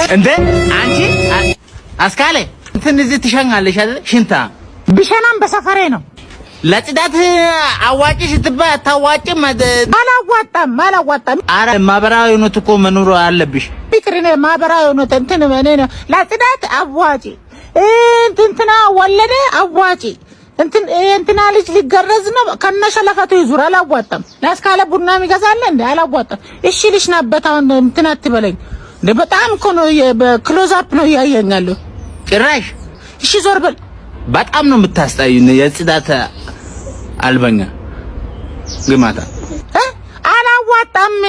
እንዴ አንቺ አስካለ እንትን እዚህ ትሸኛለሽ አይደል? ሽንታ ብሸናም በሰፈሬ ነው። ለጽዳት አዋጪ ስትባይ አታዋጪም። አላዋጣም። አረ ማህበራዊ ሆኖት እኮ መኖር አለብሽ። ፍቅርኔ ማህበራዊ ሆኖት እንትን እኔ ነው ለጽዳት አዋጪ እንትና ወለደ አዋጪ እንትና ልጅ ሊገረዝ ነው ከነሸለፈቱ ይዙር አላዋጣም። ለአስካለ ቡና የሚገዛለ እንዴ አላዋጣም። እሺ ልጅ ናበት አሁን እንትና አትበለኝ እንዴ በጣም እኮ ነው በክሎዝ አፕ ነው ያያኛለሁ ጭራሽ። እሺ ዞር በል። በጣም ነው የምታስጣይኝ የጽዳት አልበኛ ግማታ።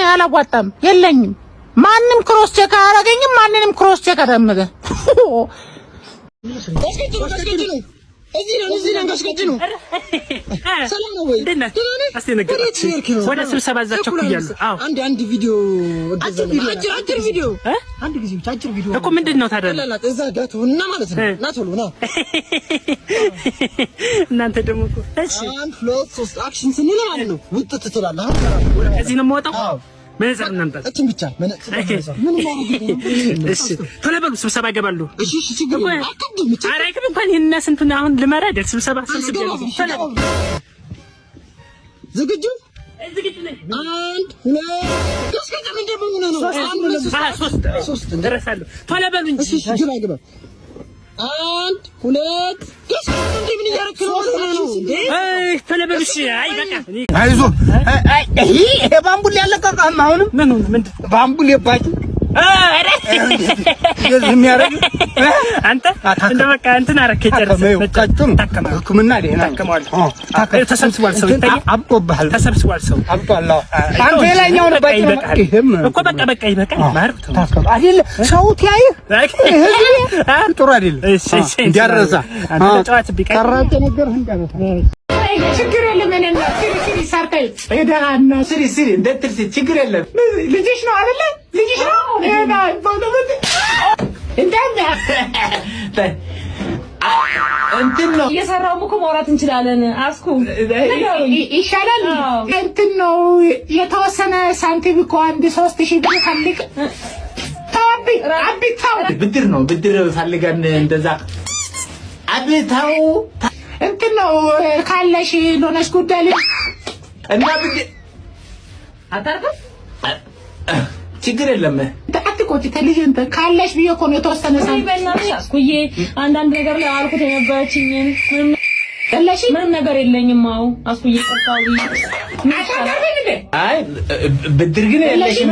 አላዋጣም የለኝም። ማንንም ክሮስ ቼክ አያረገኝም። ማንንም ክሮስ ቼክ አደረገ እዚህ ነው ጋስከጂ ነው። ሰላም ነው ወይ? ወደ ስብሰባ እዛቸው እያለሁ አንድ ቪዲዮ አጭር ቪዲዮ እኮ ምንድነው ታዲያ? እዛ ጋቶና ማለት ነው። ና ቶሎ ና። እናንተ ደግሞ እኮ እሺ 1 2 3 አክሽን ስንል ማለት ነው ውጥት ትላለህ። እዚህ ነው የምወጣው። መነጽር እናምጣ እቺን ብቻ መነጽር ምን ማለት ነው? እሺ ቶሎ በሉ ስብሰባ ይገባሉ። እሺ ችግር የለም። አራይክም እንኳን ይሄን ስንቱን አሁን ልመራ አይደል ስብሰባ ዝግጁ ነኝ። 1 2 ከስከተ ምን ደሞ ነው? 3 ደረሳለሁ። ቶሎ በሉ እንጂ እሺ ግባ 1 2 ከስከተ ምን እያደረክ ነው? ቶሎ በሉ እሺ። አይ በቃ አይዞህ ይሄ ባምቡል ያለቀቀም አሁንም ምንድን ባምቡል የባጭ የሚያረግ አንተ እንደ በቃ እንትን አረከ ጨርሰህ መጣጥም ህክምና ደህና ተሰብስቧል። ሰው ይታያል። አብቆብሃል። ተሰብስቧል። ሰው አብቆአላ አንተ ላይኛው ነው ባጭ እኮ በቃ ይበቃል። ማርኩት አይደል? ሰው ታይ ጥሩ አይደል? እሺ እንዲያረዛ አንተ ተጫዋች ቢቀር ቀራጭ ነገር እንጋታ ችግር የለም። እኔ እና ሲሪ ሰርተይ እዳና ሲሪ እንደትል ችግር የለም። ልጅሽ ነው አይደለ? ልጅሽ ነው እኔ ባለበት እንደም እንትን ነው እየሰራው እኮ ማውራት እንችላለን። አስኩ ይሻላል። እንትን ነው የተወሰነ ሳንቲም እኮ 3000 ብር ፈልግ አብታው ብድር ነው ብድር ፈልገን እንደዛ አብታው እንትን ነው ካለሽ ሎነሽ ጉዳይ እና ብድር አታርገው ችግር የለም። አትቆጪ ተልጅ እንትን ካለሽ ብዬ እኮ ነው የተወሰነ ሳንቲም በእናትሽ አስኩዬ አንዳንድ ነገር ላይ አልኩት የነበረችኝ ምንም ነገር የለኝም። አው አስኩዬ ቀጣው አይ ብድር ግን የለሽም